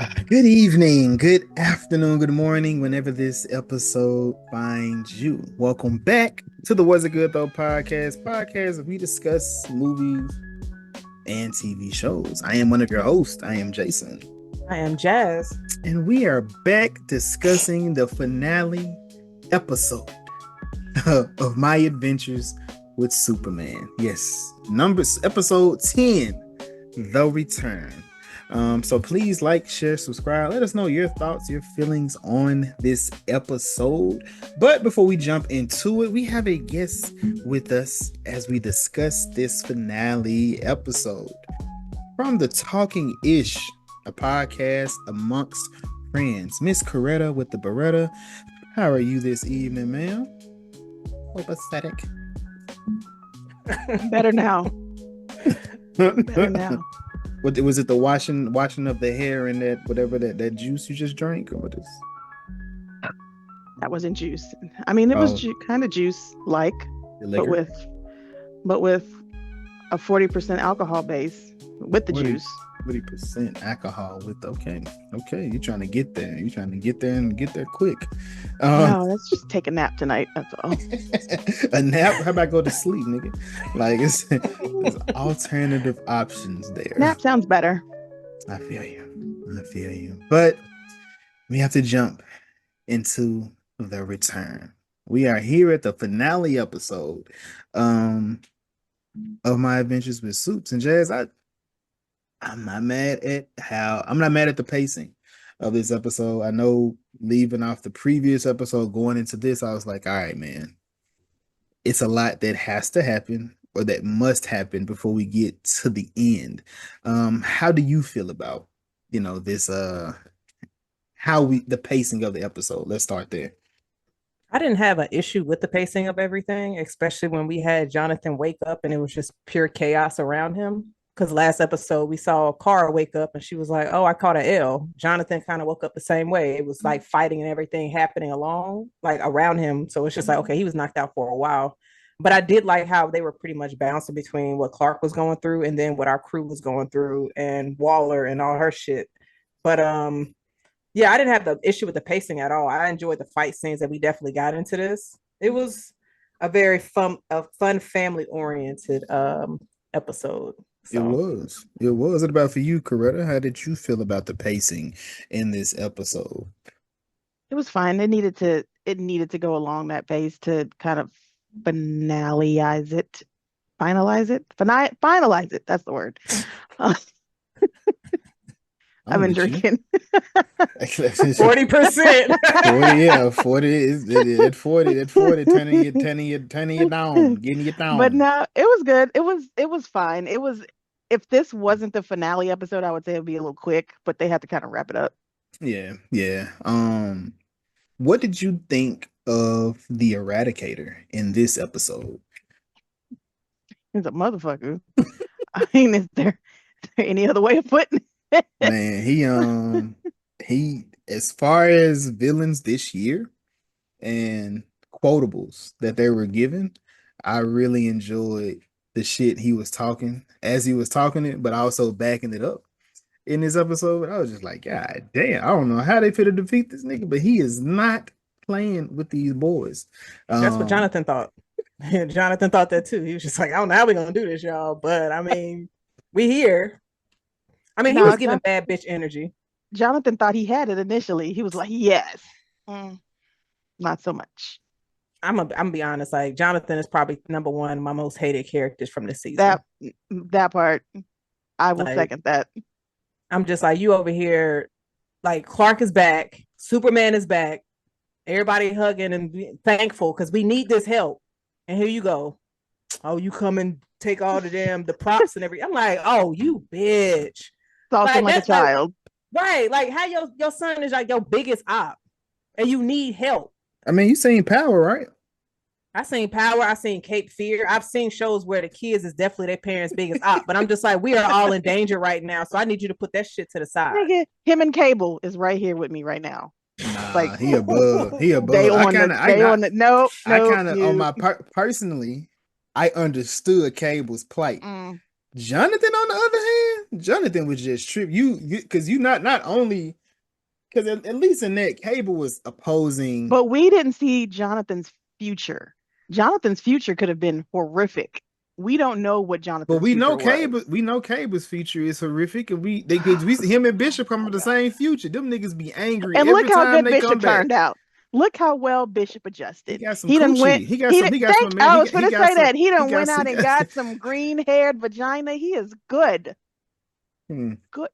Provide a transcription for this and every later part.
Good evening, good afternoon, good morning, whenever this episode finds you. Welcome back to the Was It Good Though podcast where we discuss movies and TV shows. I am one of your hosts. I am Jason. I am Jazz. And we are back discussing the finale episode of My Adventures with Superman. Yes, episode 10, The Return. So please like, share, subscribe. Let us know your thoughts, your feelings on this episode. But before we jump into it, we have a guest with us as we discuss this finale episode. From the Talking Ish, a podcast amongst friends, Miss Coretta with the Beretta. How are you this evening, ma'am? Aesthetic. Better now. Better now. What was it? The washing of the hair and that whatever that juice you just drank, or what is? That wasn't juice. I mean, it was kind of juice like, but with a 40% alcohol base with the 40, juice. 40% alcohol with okay. You're trying to get there. You're trying to get there and get there quick. No, let's just take a nap tonight. That's all. A nap? How about go to sleep, nigga? Like there's alternative options there. Nap sounds better. I feel you. But we have to jump into the return. We are here at the finale episode of My Adventures with Soups and Jazz. I'm not mad at the pacing of this episode. I know leaving off the previous episode, going into this, I was like, all right, man, it's a lot that has to happen or that must happen before we get to the end. How do you feel about, this, the pacing of the episode? Let's start there. I didn't have an issue with the pacing of everything, especially when we had Jonathan wake up and it was just pure chaos around him. Because last episode we saw Kara wake up and she was like, "Oh, I caught an L." Jonathan kind of woke up the same way. It was like fighting and everything happening like around him. So it's just like, okay, he was knocked out for a while. But I did like how they were pretty much bouncing between what Clark was going through and then what our crew was going through and Waller and all her shit. But yeah, I didn't have the issue with the pacing at all. I enjoyed the fight scenes that we definitely got into this. It was a very fun family oriented episode. So. It was. What about for you, Coretta? How did you feel about the pacing in this episode? It was fine. It needed to go along that pace to kind of finalize it. Finalize it. That's the word. I've been drinking. 40%. 40 is at 40, turning you down, getting you down. But no, it was good. It was fine. If this wasn't the finale episode, I would say it'd be a little quick, but they had to kind of wrap it up. Yeah. What did you think of the Eradicator in this episode? He's a motherfucker. I mean, is there any other way of putting it? Man, he as far as villains this year and quotables that they were given, I really enjoyed the shit he was talking as he was talking it, but also backing it up in this episode. I was just like, God damn, I don't know how they fit to defeat this nigga, but he is not playing with these boys. That's what Jonathan thought. Jonathan thought that too. He was just like, I don't know how we're gonna do this, y'all. But I mean, we here. I mean, he was giving bad bitch energy. Jonathan thought he had it initially. He was like, yes. Not so much. I'm gonna be honest. Like, Jonathan is probably number one, my most hated characters from this season. That part, I will second that. I'm just like, you over here, like Clark is back, Superman is back, everybody hugging and thankful because we need this help. And here you go. Oh, you come and take all the props and everything. I'm like, oh, you bitch. Talking like a child. Right. Like how your son is like your biggest op and you need help. I mean, you seen Power, right? I seen Power. I seen Cape Fear. I've seen shows where the kids is definitely their parents' biggest op. But I'm just like, we are all in danger right now. So I need you to put that shit to the side. Him and Cable is right here with me right now. Nah, like he above. Personally, I understood Cable's plight. Jonathan, on the other hand, Jonathan was just trip. You because you not only because at least in that Cable was opposing, But we didn't see Jonathan's future. Jonathan's future could have been horrific. We don't know what but Jonathan's future was. We know Cable's future is horrific, and because we him and Bishop come from the same future. Them niggas be angry And look every how time good they come Bishop back. turned out. Look how well Bishop He adjusted. got some He done went. coochie. He got He some. done- He got think some man. I was going He to got say some. that he He done got went some. out and got some green haired vagina. He is good. Hmm. Good.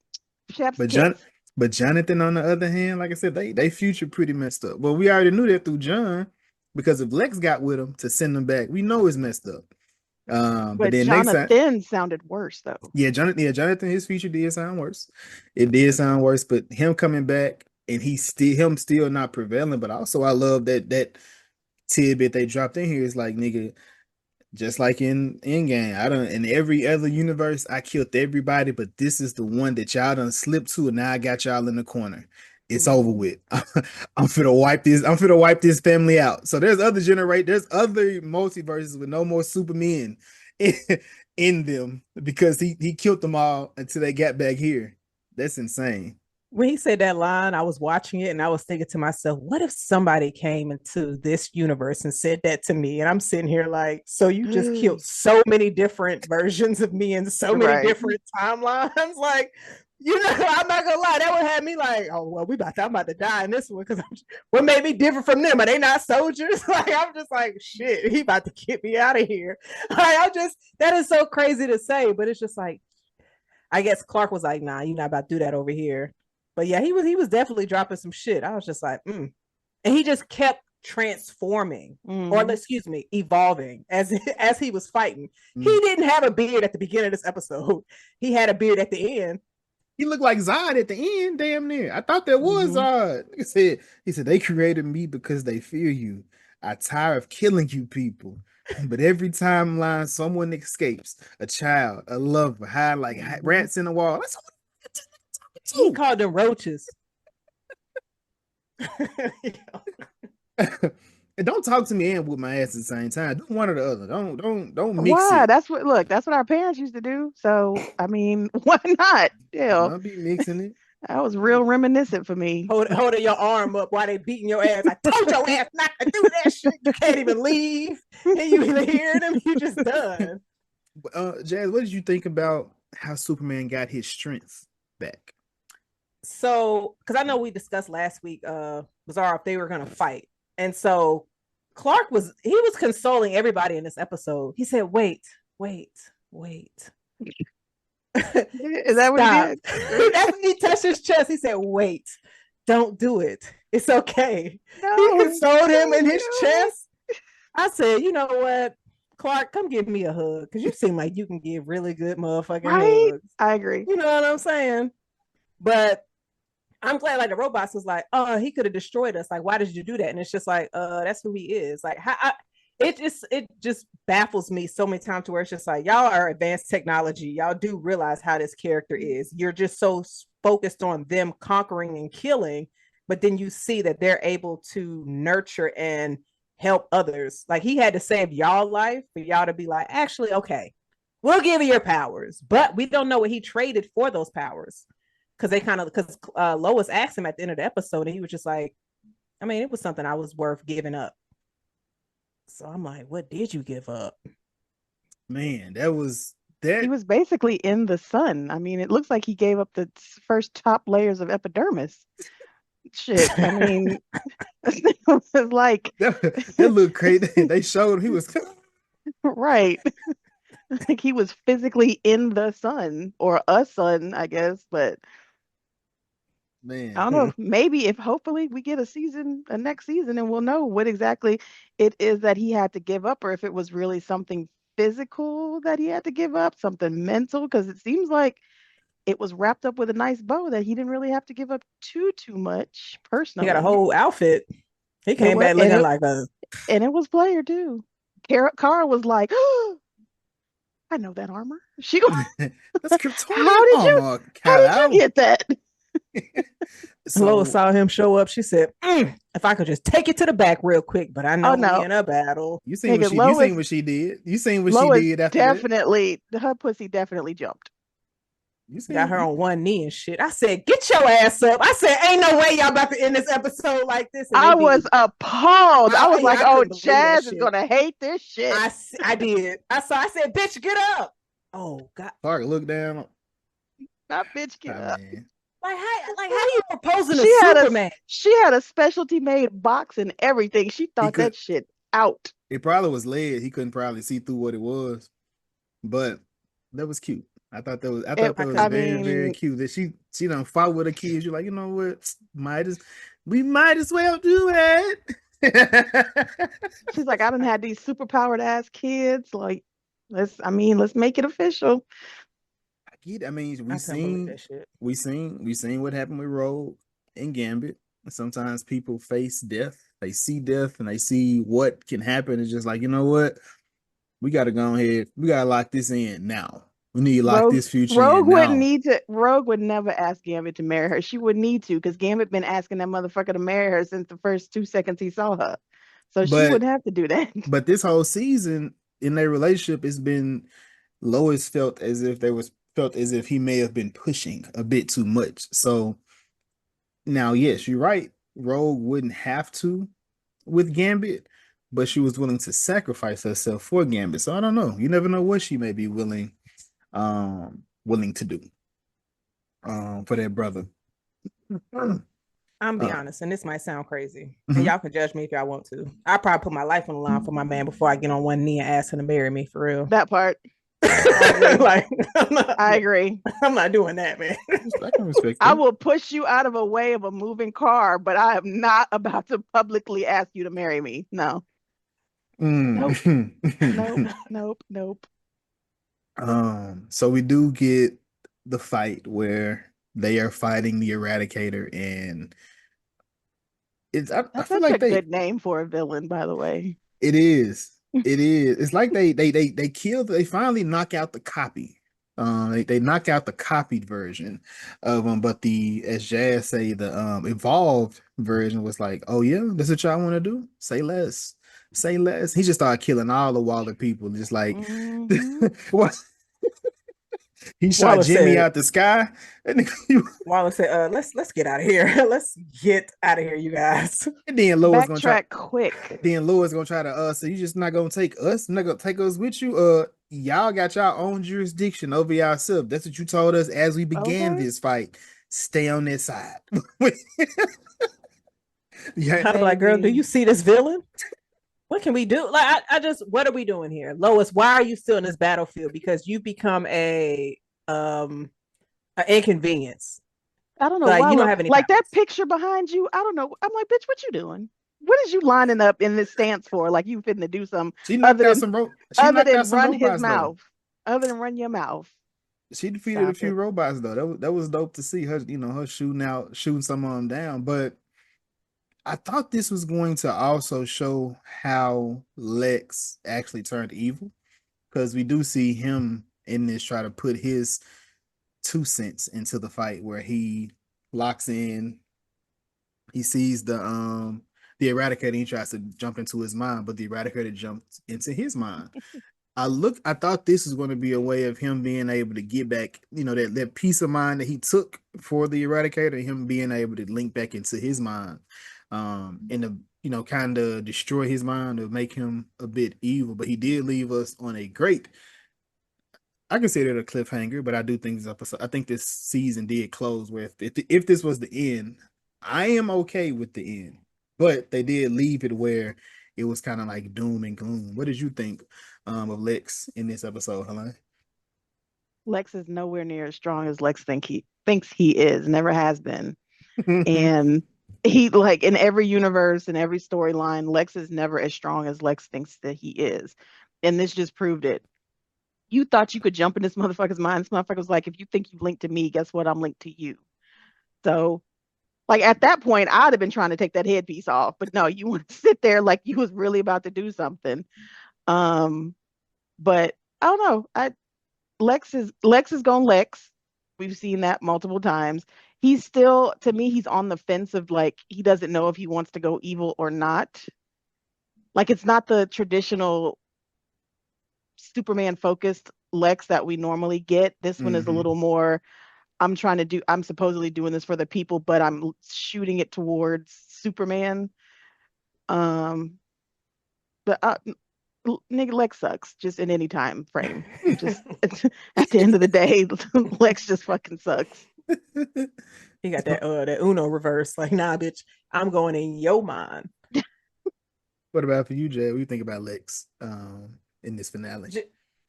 Chef's But kiss. Jonathan, on the other hand, like I said, they future pretty messed up. Well, we already knew that through John, because if Lex got with him to send him back, we know it's messed up. But But then next time, Jonathan sounded worse though. Jonathan, his future did sound worse. It did sound worse, but him coming back and him still not prevailing. But also, I love that tidbit they dropped in here. Is like, nigga, just like in Endgame, I don't in every other universe, I killed everybody, but this is the one that y'all done slipped to, and now I got y'all in the corner. It's over with. I'm finna wipe this. I'm finna wipe this family out. So there's there's other multiverses with no more Supermen in, in them because he killed them all until they got back here. That's insane. When he said that line, I was watching it and I was thinking to myself, what if somebody came into this universe and said that to me? And I'm sitting here like, so you just killed so many different versions of me in so many Right. different timelines. Like, I'm not gonna lie, that would have me like, oh well, I'm about to die in this one because what made me different from them? Are they not soldiers? Like, I'm just like, shit, he about to get me out of here. Like, that is so crazy to say, but it's just like, I guess Clark was like, nah, you're not about to do that over here. But yeah, he was definitely dropping some shit. I was just like, and he just kept transforming, or excuse me, evolving as he was fighting. He didn't have a beard at the beginning of this episode. He had a beard at the end. He looked like Zod at the end, damn near. I thought that was Zod. He said they created me because they fear you. I tire of killing you people. But every timeline someone escapes, a child, a lover, hide like rats in the wall. That's what he called them roaches. And don't talk to me and with my ass at the same time. Do one or the other. Don't mix Why? it. That's what our parents used to do. So I mean, why not? Yeah, Don't be mixing it. that was real reminiscent for me. Holding your arm up while they beating your ass. I told your ass not to do that shit. You can't even leave. And you even hear them. You just done. Jazz, what did you think about how Superman got his strength back? So, because I know we discussed last week, Bizarre, if they were gonna fight, and so Clark was consoling everybody in this episode. He said, "Wait." Is that what he did? That's when he touched his chest. He said, "Wait, don't do it. It's okay." No, he consoled him in his chest. I said, "You know what, Clark, come give me a hug because you seem like you can give really good motherfucking hugs." I agree. You know what I'm saying? But I'm glad, like, the robots was like, oh, he could have destroyed us. Like, why did you do that? And it's just like, that's who he is. Like, it just baffles me so many times to where it's just like, y'all are advanced technology. Y'all do realize how this character is. You're just so focused on them conquering and killing, but then you see that they're able to nurture and help others. Like, he had to save y'all life for y'all to be like, actually, okay, we'll give you your powers, but we don't know what he traded for those powers. Because Lois asked him at the end of the episode, and he was just like, I mean, it was something I was worth giving up. So I'm like, what did you give up? Man, that was that. He was basically in the sun. I mean, it looks like he gave up the first top layers of epidermis. Shit, I mean, it was like that looked crazy. They showed he was right. Like he was physically in the sun or a sun, I guess, but man. I don't know. Maybe if hopefully we get a next season, and we'll know what exactly it is that he had to give up, or if it was really something physical that he had to give up, something mental, because it seems like it was wrapped up with a nice bow that he didn't really have to give up too much personally. He got a whole outfit. He came back looking like a, and it was player too. Kara was like, oh, I know that armor. She That's Kryptonian how did you get that? Lois So saw him show up. She said, if I could just take it to the back real quick, but I Oh know we no, in a battle. what nigga, you seen what she did. You seen what she Lois did after that. definitely, her pussy definitely jumped. You Got seen her you, on one knee and shit. I said, get your ass up. I said, ain't no way y'all about to end this episode like this. And they I was did. appalled. I was like, I oh, couldn't believe that Chaz is shit. gonna hate this shit. I did. I said, bitch, get up. Oh God. Clark looked down. Not bitch, get I up. mean, Like how you proposing to She had a Superman? she had a specialty made box and everything. She he thought could. that shit out. It probably was lead. He couldn't probably see through what it was, but that was cute. I It, thought that was I very very mean, cute. That she done fought with her kids. You're like, you know what? We might as well do it. she's like, I done had these super powered ass kids. Like, let's make it official. I get. I mean, I couldn't believe that shit. we seen what happened with Rogue and Gambit. Sometimes people face death. They see death and they see what can happen. It's just like, you know what? We got to go ahead. We got to lock this in now. We need to lock Rogue this future Rogue in wouldn't now. need to. Rogue would never ask Gambit to marry her. She would need to because Gambit been asking that motherfucker to marry her since the first 2 seconds he saw her. So she But wouldn't have to do that. but this whole season in their relationship, it's been Lois felt as if he may have been pushing a bit too much. So now, yes, you're right. Rogue wouldn't have to with Gambit, but she was willing to sacrifice herself for Gambit. So I don't know. You never know what she may be willing to do for that brother. I'm be honest, and this might sound crazy, and y'all can judge me if y'all want to. I probably put my life on the line for my man before I get on one knee and ask him to marry me for real. That part. I agree. Like, I agree. I'm not doing that, man. I can respect I that. will push you out of a way of a moving car, but I am not about to publicly ask you to marry me. No. Nope. Nope. Nope. Nope. So we do get the fight where they are fighting the Eradicator, and I That's feel such a like good name for a villain, by the way. it is. It is. It's like they finally knock out the copy. They knock out the copied version of them, but the as Jazz say, the evolved version was like, oh yeah, that's what y'all want to do? Say less. Say less. He just started killing all the Waller people, just like what he shot Wallace Jimmy said, out the sky. Wallace said, let's get out of here. Let's get out of here, you guys. And then Lois gonna try. Backtrack quick. Then Lois gonna try to so you just not gonna take us, not gonna take us with you. Y'all got your own jurisdiction over yourself. That's what you told us as we began Okay. this fight. Stay on that side. I was like, girl, do you see this villain? What can we do? Like, I just, what are we doing here, Lois? Why are you still in this battlefield? Because you become an inconvenience. I don't know Like, why. you don't have any Like powers. that picture behind you. I don't know. I'm like, bitch, what you doing? What is you lining up in this stance for? Like you fitting to do something She knocked out some other than run his robots though. mouth. Other than run your mouth. She defeated a few robots though. That was dope to see her, her shooting some of them down. But I thought this was going to also show how Lex actually turned evil, because we do see him in this try to put his 2 cents into the fight, where he locks in, he sees the Eradicator, he tries to jump into his mind, but the Eradicator jumped into his mind. I thought this was going to be a way of him being able to get back, that peace of mind that he took for the Eradicator, him being able to link back into his mind, and to, kind of destroy his mind or make him a bit evil. But he did leave us on a great, I consider it a cliffhanger, but I do think I think this season did close where if this was the end, I am okay with the end. But they did leave it where it was kind of like doom and gloom. What did you think of Lex in this episode, Helene? Lex is nowhere near as strong as Lex thinks he is, never has been. And he, like, in every universe, in every storyline, Lex is never as strong as Lex thinks that he is. And this just proved it. You thought you could jump in this motherfucker's mind. This motherfucker was like, if you think you linked to me, guess what? I'm linked to you. So, like, at that point, I'd have been trying to take that headpiece off. But no, you want to sit there like you was really about to do something. But I don't know. Lex is gonna Lex. We've seen that multiple times. he's still, to me, he's on the fence of like he doesn't know if he wants to go evil or not. Like it's not the traditional Superman focused Lex that we normally get. This one is a little more, I'm supposedly doing this for the people, but I'm shooting it towards Superman. Um, but nigga, Lex sucks just in any time frame. Just at the end of the day, Lex just fucking sucks. He got that Uno reverse. Like, nah, bitch, I'm going in your mind. What about for you, Jay? What do you think about Lex in this finale?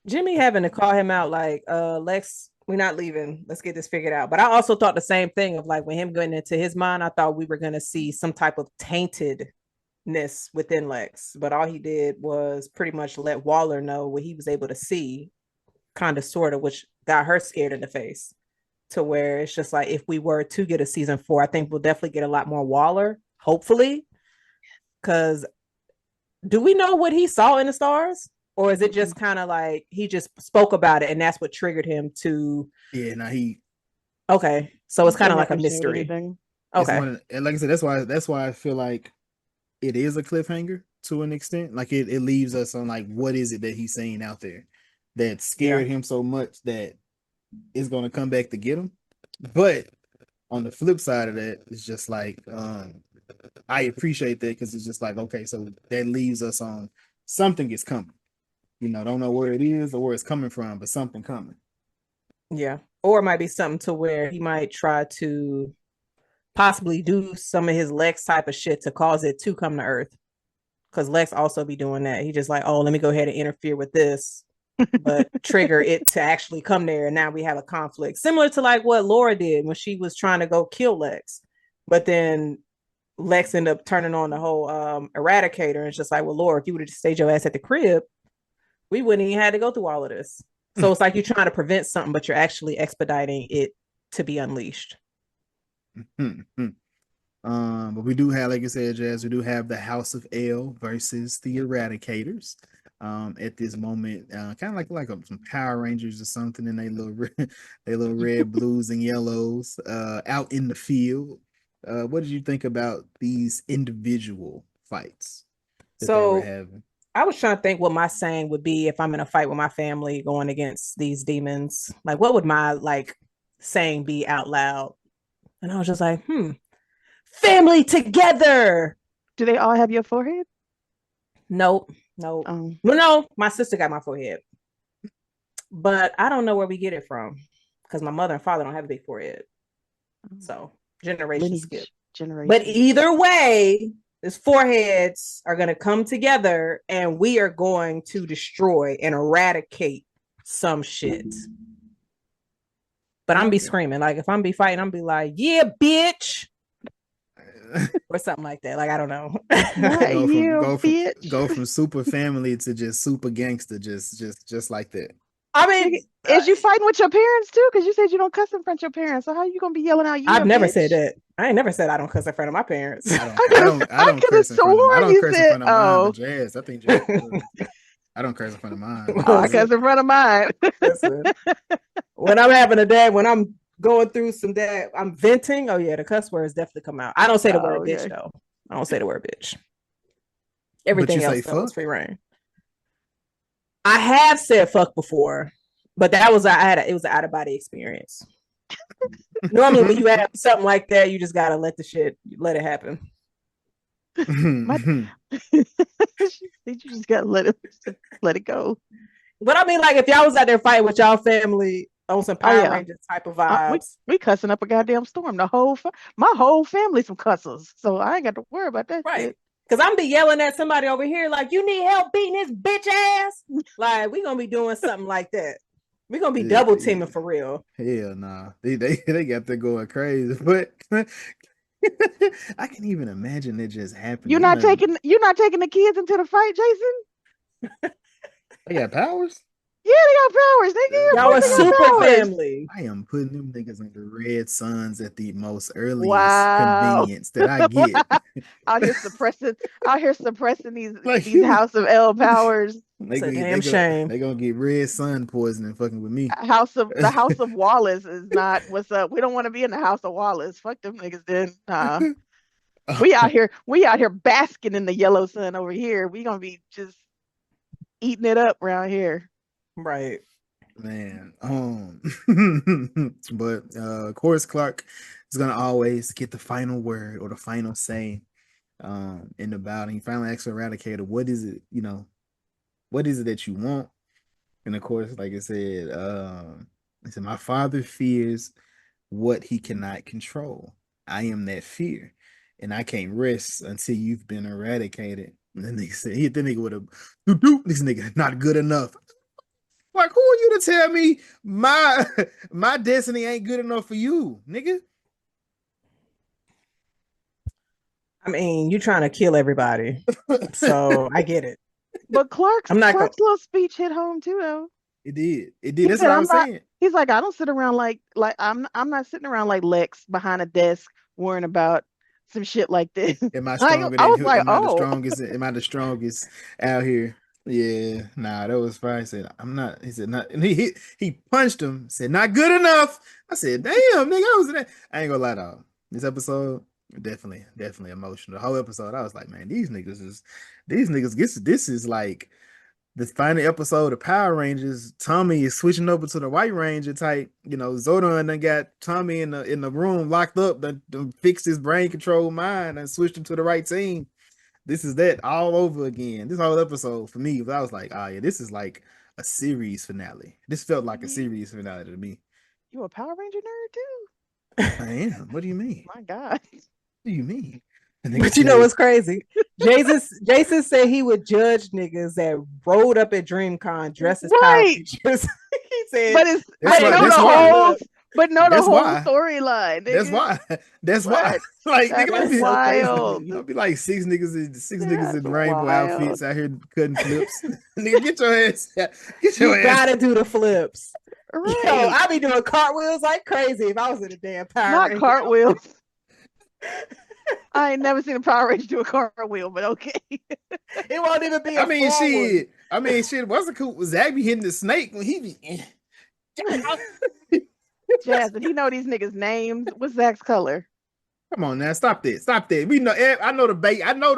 Jimmy having to call him out like, Lex, we're not leaving. Let's get this figured out. But I also thought the same thing of like when him going into his mind, I thought we were going to see some type of taintedness within Lex. But all he did was pretty much let Waller know what he was able to see, kind of, sort of, which got her scared in the face. To where it's just like, if we were to get a season 4, I think we'll definitely get a lot more Waller, hopefully. Because do we know what he saw in the stars? Or is it just kind of like he just spoke about it and that's what triggered him to? Yeah, now he. Okay, so it's kind of like a mystery. Okay, and like I said, that's why I feel like it is a cliffhanger to an extent. Like it leaves us on like, what is it that he's saying out there that scared him so much that it's going to come back to get him? But on the flip side of that, it's just like I appreciate that because it's just like, okay, so that leaves us on something is coming. You know, don't know where it is or where it's coming from, but something coming. Yeah. Or it might be something to where he might try to possibly do some of his Lex type of shit to cause it to come to Earth. Because Lex also be doing that. He just like, oh, let me go ahead and interfere with this, but trigger it to actually come there. And now we have a conflict. Similar to like what Laura did when she was trying to go kill Lex. But then Lex ended up turning on the whole Eradicator. And it's just like, well, Laura, if you would have just stayed your ass at the crib, we wouldn't even had to go through all of this. So it's like you're trying to prevent something, but you're actually expediting it to be unleashed. But we do have, like I said, Jazz, we do have the House of L versus the Eradicators. At this moment, kind of like some Power Rangers or something, and they little red, blues, and yellows out in the field. What did you think about these individual fights that they were having? I was trying to think what my saying would be if I'm in a fight with my family going against these demons. Like, what would my like saying be out loud? And I was just like, family together. Do they all have your forehead? Nope. No, my sister got my forehead. But I don't know where we get it from because my mother and father don't have a big forehead. So, generation skip. But either way, these foreheads are going to come together and we are going to destroy and eradicate some shit. But I'm be screaming. Like, if I'm be fighting, I'm be like, yeah, bitch. Or something like that. Like, I don't know. Go from super family to just super gangster, just like that. I mean, is you fighting with your parents too? Because you said you don't cuss in front of your parents. So how are you gonna be yelling out? I've never said that. I ain't never said I don't cuss in front of my parents. I don't curse in front of mine. I don't curse in front of mine. But Jazz, I think Jazz. I don't curse in front of mine. I cuss in front of mine. When I'm having a day, when I'm going through some day, I'm venting. Oh yeah, the cuss words definitely come out. I don't say the word bitch though. I don't say the word bitch. Everything else is free reign. I have said fuck before, but that was it was an out of body experience. Normally, when you have something like that, you just gotta let it happen. You just gotta let it go. But I mean, like if y'all was out there fighting with y'all family on some Power Rangers type of vibes, we cussing up a goddamn storm. My whole family some cussers, so I ain't got to worry about that. Right. Because I'm be yelling at somebody over here like, you need help beating this bitch ass. Like, we gonna be doing something like that. We gonna be double teaming for real. Hell nah. They got that going crazy. But I can even imagine it just happening. You're not taking the kids into the fight, Jason? They got powers? Yeah, they got powers. Nigga, of Y'all course are they got super powers. family. I am putting them niggas in the red suns at the most earliest Wow. convenience that I get. Out here suppressing, out here suppressing Like these House of L powers. It's a damn they shame. gonna get red sun poisoning fucking with me. House of Wallace is not what's up. We don't want to be in the House of Wallace. Fuck them niggas then. Nah. We out here basking in the yellow sun over here. We gonna be just eating it up around here. Right. Man, but of course Clark is gonna always get the final word or the final say in the battle. He finally asks Eradicator, what is it, what is it that you want? And of course, like I said, he said, my father fears what he cannot control. I am that fear, and I can't rest until you've been eradicated. And then they said, he hit the nigga with a this nigga not good enough. Like, who are you to tell me my destiny ain't good enough for you, nigga? I mean, you trying to kill everybody. So I get it. But I'm not gonna Clark's little speech hit home too, though. It did. It He did. That's said, what I "I'm was not." saying. He's like, "I don't sit around like I'm not sitting around like Lex behind a desk worrying about some shit like this." Am I I stronger I than was who? like, Am I the "Oh, strongest? Am I the strongest out here? Yeah, nah, that was fine. He said, I'm not. He said, not. And he punched him. Said, not good enough. I said, damn, nigga, I was in that. I ain't gonna lie, dog. This episode, definitely emotional. The whole episode, I was like, man, these niggas. This is like the final episode of Power Rangers. Tommy is switching over to the White Ranger type. Zordon done got Tommy in the room locked up. Done fixed his brain control mind and switched him to the right team. This is that all over again. This whole episode for me, I was like, oh yeah, this is like a series finale. This felt like a series finale to me. you a Power Ranger nerd too?" I am. What do you mean? My God. What do you mean? And But you know what's crazy? Jason said he would judge niggas that rolled up at DreamCon dressed as Power Right. Rangers. He said, But it's That's but why. know That's the why. whole but know the That's whole why. storyline. That's Nigga. why. That's why. What? Like, nigga, That's That's so crazy to wild. me. I'll be like six niggas That's in rainbow wild. outfits out here cutting flips. Nigga, get your ass. Get your You ass. gotta do the flips. Yo, Right. I be doing cartwheels like crazy if I was in a damn Power Not Ranger. cartwheels. I ain't never seen a Power Ranger do a cartwheel, but okay. It won't even be a I mean, forward. shit. What's the cool? Zach be hitting the snake when he be. Jasmine, he know these niggas' names. What's Zach's color? Come on now, stop that. Stop that. We know. I know the bait. I know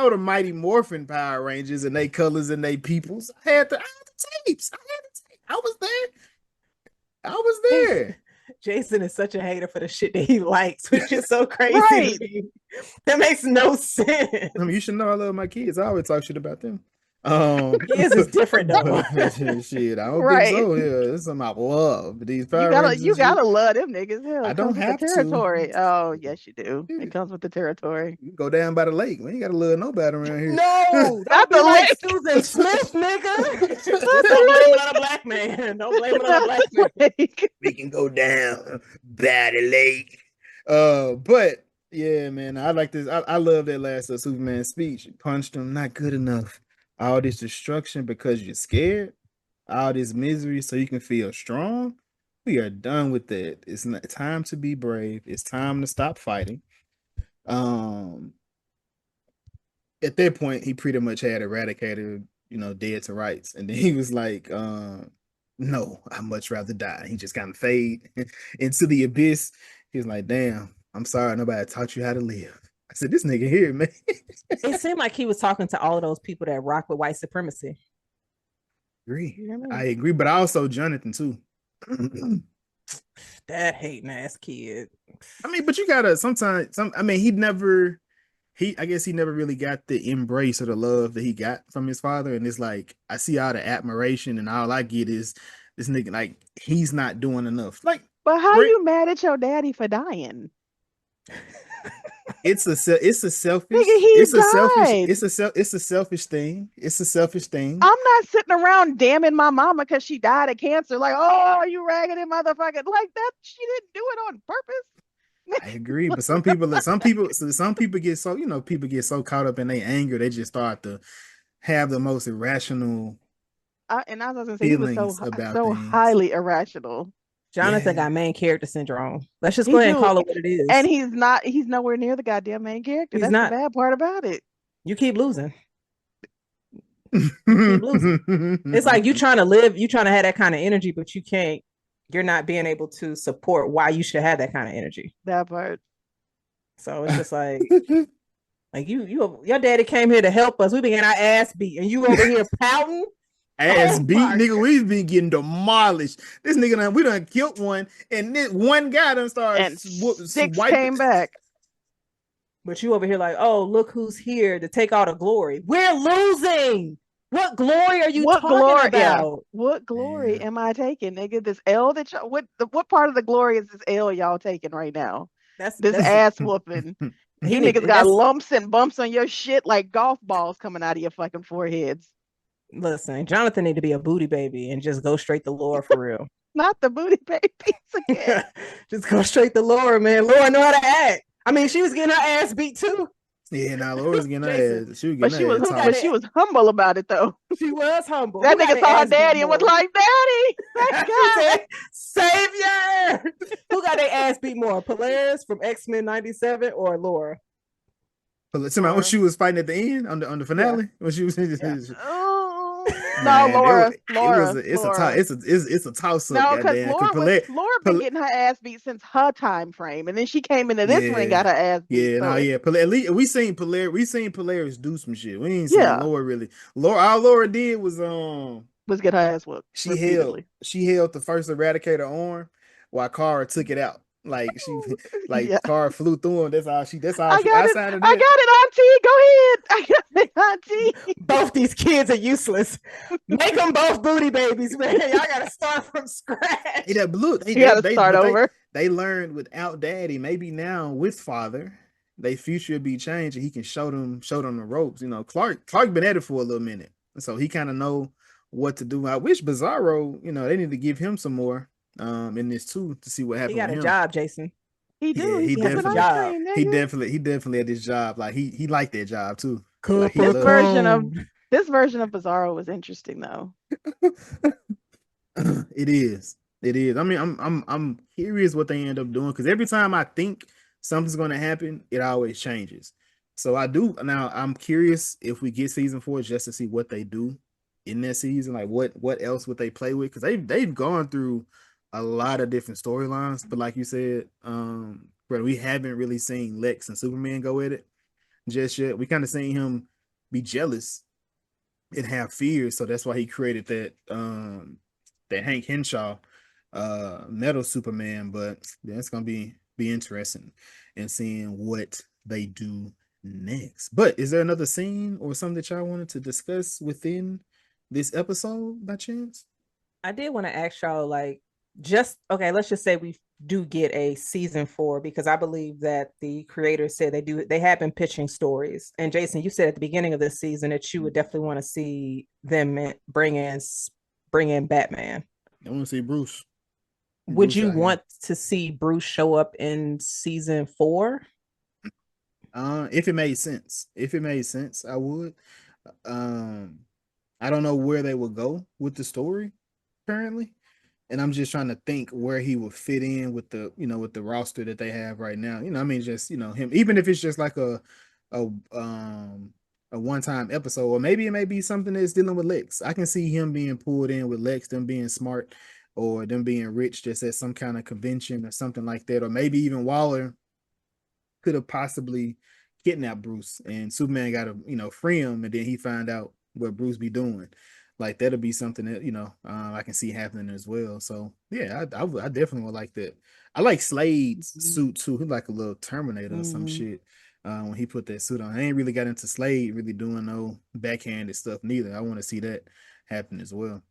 the Mighty Morphin Power Rangers and they colors and they peoples. I had the tapes. I was there. I was there. Jason is such a hater for the shit that he likes, which is so crazy Right. to me. That makes no sense. I mean, you should know I love my kids. I always talk shit about them. His is different though. Shit, I don't Right. think so. Yeah, it's something I love. These You Power gotta Rangers you and shit, gotta love them niggas. Hell, I it don't comes with have the to. territory. Oh, yes, you do. Yeah. It comes with the territory. You can go down by the lake. We ain't gotta love nobody around here. No, Not don't be the like lake. Susan Smith, nigga. Not Don't blame the it on a black man. Don't blame it on a Not black the man. lake. We can go down by the lake. But yeah, man, I like this. I love that last Superman speech. He punched him, not good enough. All this destruction because you're scared, all this misery so you can feel strong. We are done with that. It's not time to be brave. It's time to stop fighting. At that point, he pretty much had Eradicator, dead to rights. And then he was like, no, I'd much rather die. He just kind of fade into the abyss. He was like, damn, I'm sorry nobody taught you how to live. I said, this nigga here, man. It seemed like he was talking to all of those people that rock with white supremacy. I agree, but also Jonathan too. That hating ass kid. I mean, but you gotta I guess he never really got the embrace or the love that he got from his father. And it's like, I see all the admiration and all I get is this nigga, like, he's not doing enough. Like, But how great, you mad at your daddy for dying? it's a selfish, Nigga, he died. it's a selfish thing. It's a selfish thing. I'm not sitting around damning my mama because she died of cancer. Like, oh, you raggedy motherfucker. Like that, she didn't do it on purpose. I agree, but some people get so, people get so caught up in their anger, they just start to have the most irrational And I was gonna say he was feelings about so things. highly irrational. Jonathan Yeah. got main character syndrome. Let's just He go ahead and do, call it what it and is. he's nowhere near the goddamn main character. He's That's the not. bad part about it. You keep losing. You keep losing. It's like you trying to live, you trying to have that kind of energy, but you can't. You're not being able to support why you should have that kind of energy. That part. So it's just like your daddy came here to help us. We been getting our ass beat, and you over here pouting. Ass Oh beat, my nigga. God. We've been getting demolished. This nigga, we done killed one, and this one guy done started And six swiping. came back. But you over here like, oh, look who's here to take all the glory. We're losing. What glory are you What talking glory? Yeah. about? What glory Yeah. am I taking, nigga? This L that y'all, what part of the glory is this L y'all taking right now? This That's ass whooping. he You niggas need got that's lumps and bumps on your shit like golf balls coming out of your fucking foreheads. listen, Jonathan need to be a booty baby and just go straight to Laura for real. Not the booty babies again. Just go straight to Laura, man. Laura know how to act. I mean, she was getting her ass beat too. Yeah, now Laura's getting Jason, her ass. She was But getting her ass but tossed. she was humble about it though. she was humble. That Who got nigga their saw her ass beat daddy and was more? like, "Daddy, thank She God." said, "Savior." Who got their ass beat more, Polaris from X-Men '97 or Laura? But somebody, when Laura. she was fighting at the end on the Yeah, finale, when she was yeah. Oh no, man, Laura. it's a toss up, No, because goddamn. Cause Laura been getting her ass beat since her time frame, and then she came into this one and yeah, got her ass beat. yeah, no, So yeah. At least we seen Polaris do some shit. We ain't seen yeah, Laura really. All Laura did was was get her ass whooped repeatedly. she held the first Eradicator arm while Kara took it out. Like she Yeah, like Kara flew through him. That's all she outside of I that. got it, Auntie. Go ahead. I got it, Auntie. Both these kids are useless. Make them both booty babies, man. Y'all gotta start from scratch. That blue, You got to start but over. they learned without daddy. Maybe now with father, they future will be changed and he can show them the ropes. You know, Clark been at it for a little minute, so he kind of know what to do. I wish Bizarro, they need to give him some more in this too to see what He happened got with a him. job, Jason. He do. Yeah, He's he has a flipping definitely ice job. cream, nigga. he definitely at his job. Like he liked that job too. Like he This loved it. version of Capone. this version of Bizarro was interesting though. It is. It is. I mean, I'm curious what they end up doing because every time I think something's going to happen, it always changes. So I do now. I'm curious if we get season 4 just to see what they do in that season. Like what else would they play with? Because they've gone through a lot of different storylines. But like you said, but we haven't really seen Lex and Superman go at it just yet. We kind of seen him be jealous and have fears, so that's why he created that Hank Henshaw metal Superman. But yeah, it's gonna be interesting and seeing what they do next. But is there another scene or something that y'all wanted to discuss within this episode by chance? I did want to ask y'all, like, just okay, let's just say we do get a season 4 because I believe that the creators said they have been pitching stories. And Jason, you said at the beginning of this season that you would definitely want to see them bring in Batman. I want to see Bruce. Would Bruce you out here. want to see Bruce show up in season 4? If it made sense. If it made sense, I would. I don't know where they will go with the story currently. And I'm just trying to think where he would fit in with the roster that they have right now. I mean, just him, even if it's just like a one-time episode, or maybe it may be something that's dealing with Lex. I can see him being pulled in with Lex, them being smart, or them being rich, just at some kind of convention or something like that, or maybe even Waller could have possibly kidnapped Bruce, and Superman got to free him, and then he find out what Bruce be doing. Like that'll be something that I can see happening as well. So yeah, I definitely would like that. I like Slade's suit too. He like a little Terminator or some shit. When he put that suit on, I ain't really got into Slade really doing no backhanded stuff neither. I want to see that happen as well.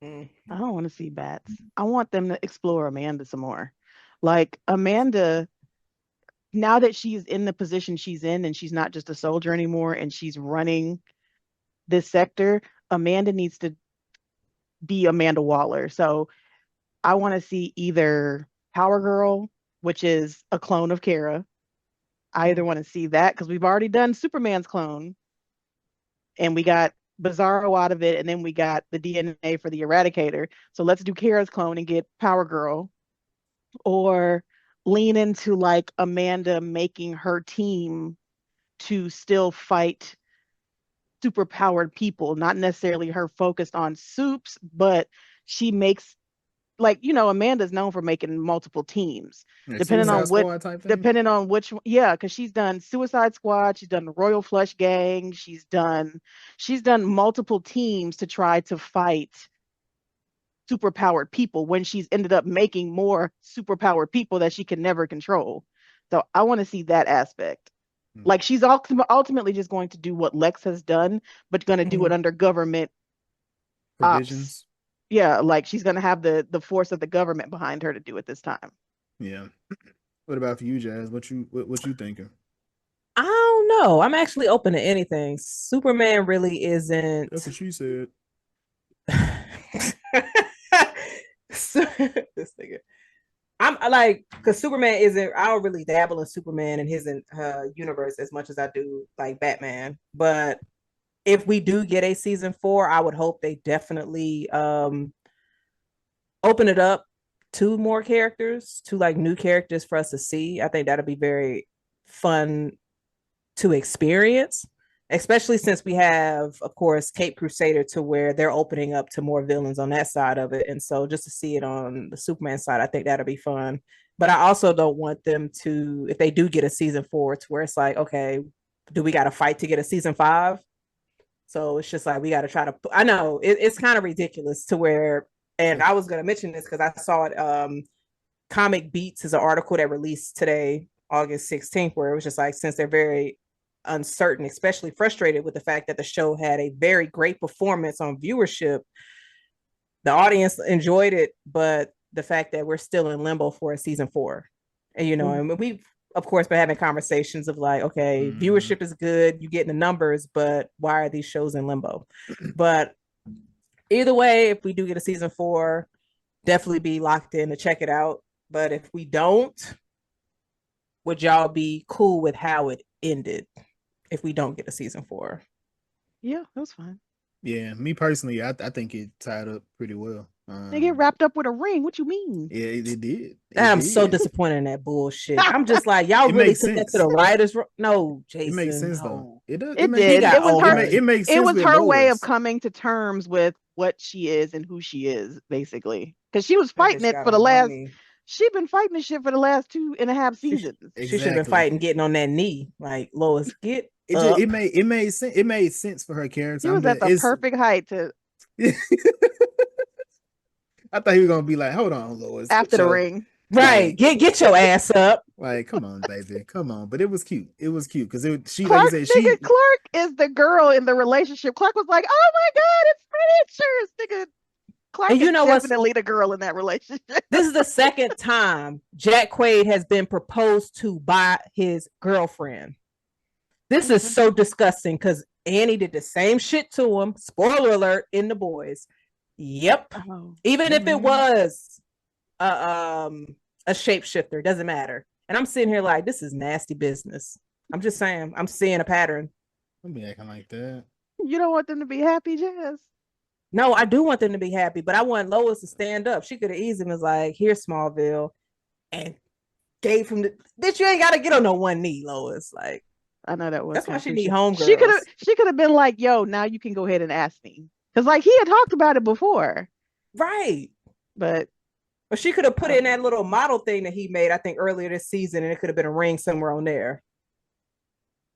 I don't want to see bats. I want them to explore Amanda some more. Like Amanda, now that she's in the position she's in and she's not just a soldier anymore and she's running this sector, Amanda needs to be Amanda Waller. So I want to see either Power Girl, which is a clone of Kara. I either want to see that because we've already done Superman's clone and we got Bizarro out of it, and then we got the DNA for the Eradicator. So let's do Kara's clone and get Power Girl, or lean into like Amanda making her team to still fight super powered people, not necessarily her focused on soups, but she makes, like, Amanda's known for making multiple teams, Like depending Suicide on what, Squad type thing. depending on which, yeah, because she's done Suicide Squad, she's done the Royal Flush Gang, she's done multiple teams to try to fight superpowered people when she's ended up making more superpowered people that she can never control. So I want to see that aspect. Like she's ultimately just going to do what Lex has done, but going to do it under government provisions. Ops. Yeah, like she's going to have the force of the government behind her to do it this time. Yeah. What about for you, Jazz? What you thinking? I don't know. I'm actually open to anything. Superman really isn't. That's what she said. This nigga. I'm like, because Superman isn't. I don't really dabble in Superman and his universe as much as I do like Batman. But if we do get a season 4, I would hope they definitely open it up to more characters, to like new characters for us to see. I think that'll be very fun to experience, especially since we have, of course, Cape Crusader, to where they're opening up to more villains on that side of it. And so just to see it on the Superman side, I think that'll be fun. But I also don't want them to, if they do get a season 4, to where it's like, okay, do we got to fight to get a season 5? So it's just like, we got to try to, I know it's kind of ridiculous to where, and I was going to mention this because I saw it, Comic Beats is an article that released today, August 16th, where it was just like, since they're very uncertain, especially frustrated with the fact that the show had a very great performance on viewership, the audience enjoyed it, but the fact that we're still in limbo for a season 4. And, and we've, of course, been having conversations of like, okay, viewership is good, you get the numbers, but why are these shows in limbo? But either way, if we do get a season 4, definitely be locked in to check it out. But if we don't, would y'all be cool with how it ended if we don't get a season 4? Yeah, that was fine. Yeah, me personally, I think it tied up pretty well. They get wrapped up with a ring. What you mean? Yeah, it did. I'm so disappointed in that bullshit. I'm just like, y'all really took that to the writers' room? No, Jason. It makes sense though. It does. It did. It was her. It makes sense. It was her Lois. way of coming to terms with what she is and who she is, basically. Because she was fighting it for the last. She's been fighting this shit for the last 2.5 seasons. She should have been fighting, getting on that knee, like Lois. Get it made sense. It made sense for her character. She was at the perfect height to. I thought he was gonna be like, "Hold on, Lois." After the ring, right? Get your ass up. Like, come on, baby, come on. But it was cute. It was cute because she, Clark, like you said, Clark is the girl in the relationship. Clark was like, "Oh my god, it's miniatures, nigga." Clark is definitely the girl in that relationship. This is the second time Jack Quaid has been proposed to by his girlfriend. This is so disgusting because Annie did the same shit to him. Spoiler alert in The Boys. Yep. Even if it was a shapeshifter, doesn't matter. And I'm sitting here like, this is nasty business. I'm just saying, I'm seeing a pattern. Don't be acting like that. You don't want them to be happy, Jazz? No, I do want them to be happy, but I want Lois to stand up. She could have easily was like, here's Smallville, and gave him the bitch. You ain't got to get on no one knee, Lois. Like, I know that was. That's why she need homegirls. She could have been like, yo, now you can go ahead and ask me. Because like he had talked about it before. Right. But she could have put in that little model thing that he made, I think, earlier this season, and it could have been a ring somewhere on there.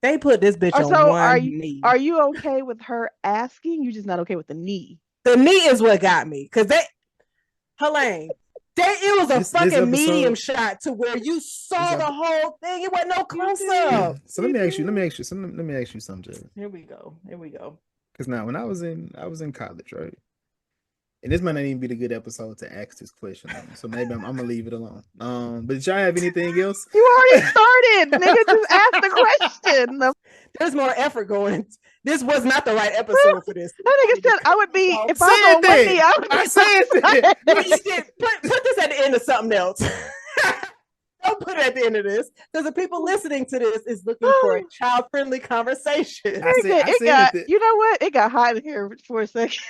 They put this bitch on one knee. Are you okay with her asking? You're just not okay with the knee. The knee is what got me. Because Helene, it was a fucking medium shot to where you saw the whole thing. It wasn't no close up. So let me ask you something. Here we go. Because now, when I was in college, right? And this might not even be the good episode to ask this question on, so maybe I'm gonna leave it alone. But did y'all have anything else? You already started, nigga. Just ask the question. There's more effort going. This was not the right episode for this. That nigga said I would be if I was on one knee. I said that. Put this at the end of something else. Don't put it at the end of this, because the people listening to this is looking for a child-friendly conversation. You know what? It got hot in here for a second.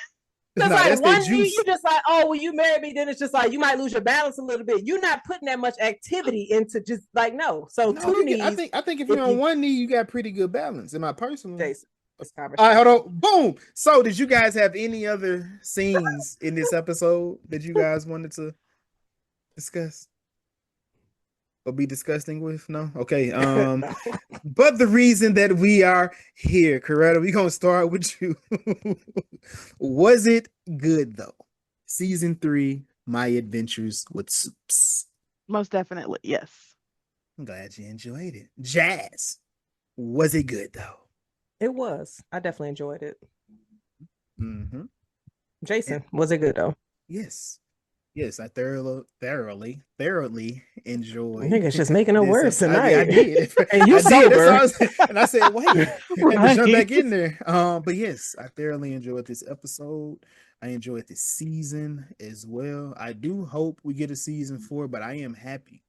Because like one knee, you just like, oh, well, you married me, then it's just like you might lose your balance a little bit. You're not putting that much activity into just like no. So two knees. I think if you're on one knee, you got pretty good balance. In my personal. Jason, all right, hold on. Boom. So, did you guys have any other scenes in this episode that you guys wanted to discuss or be disgusting with? No. Okay. But the reason that we are here, Coretta, we're gonna start with you. Was it good though? Season 3, My Adventures with Soups. Most definitely, yes. I'm glad you enjoyed it. Jazz, was it good though? It was. I definitely enjoyed it. Mm-hmm. Jason, was it good though? Yes. Yes, I thoroughly enjoyed. I think it's just making it worse tonight. I did. And you sober. And I said, wait, right. And jump back in there. But yes, I thoroughly enjoyed this episode. I enjoyed this season as well. I do hope we get a season 4, but I am happy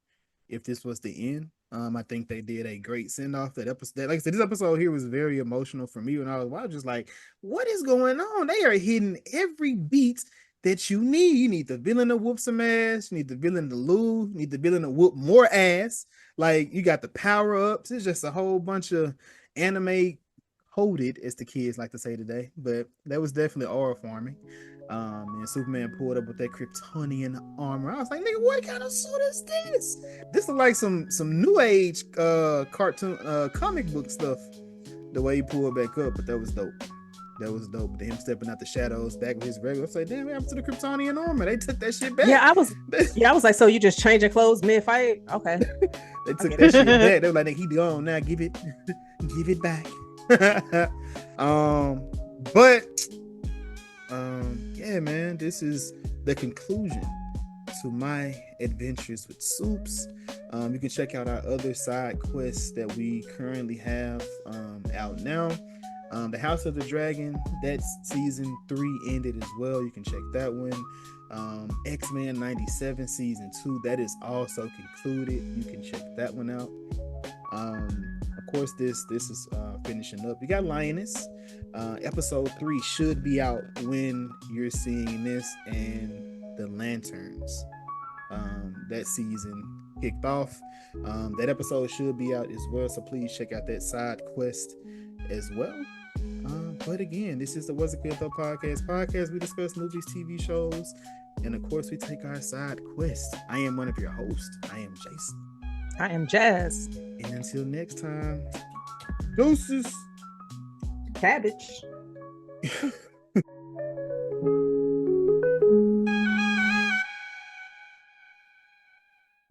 if this was the end. I think they did a great send-off. That episode, like I said, this episode here was very emotional for me when I was just like, what is going on? They are hitting every beat that you need. You need the villain to whoop some ass. You need the villain to lose. You need the villain to whoop more ass. Like, you got the power-ups. It's just a whole bunch of anime coded, as the kids like to say today. But that was definitely aura farming. And Superman pulled up with that Kryptonian armor. I was like, nigga, what kind of suit is this? This look like some new age cartoon comic book stuff. The way he pulled back up, but that was dope. That was dope. Him stepping out the shadows back with his regular. I was like, damn, what happened to the Kryptonian armor? They took that shit back. Yeah, I was like, so you just changing clothes mid-fight? Okay. They took that shit back. They were like, he gone now. Give it back. Yeah, man, this is the conclusion to My Adventures with Soups. You can check out our other side quests that we currently have out now. The House of the Dragon, that's season 3 ended as well. You can check that one. X-Men 97 season 2, that is also concluded. You can check that one out. Of course, this is finishing up. You got Lioness. Episode 3 should be out when you're seeing this, and the Lanterns. That season kicked off. That episode should be out as well, so please check out that side quest as well. But again, this is the Was It Good Though podcast. We discuss movies, TV shows, and of course we take our side quests. I am one of your hosts. I am Jason. I am Jazz. And until next time, deuces. Cabbage.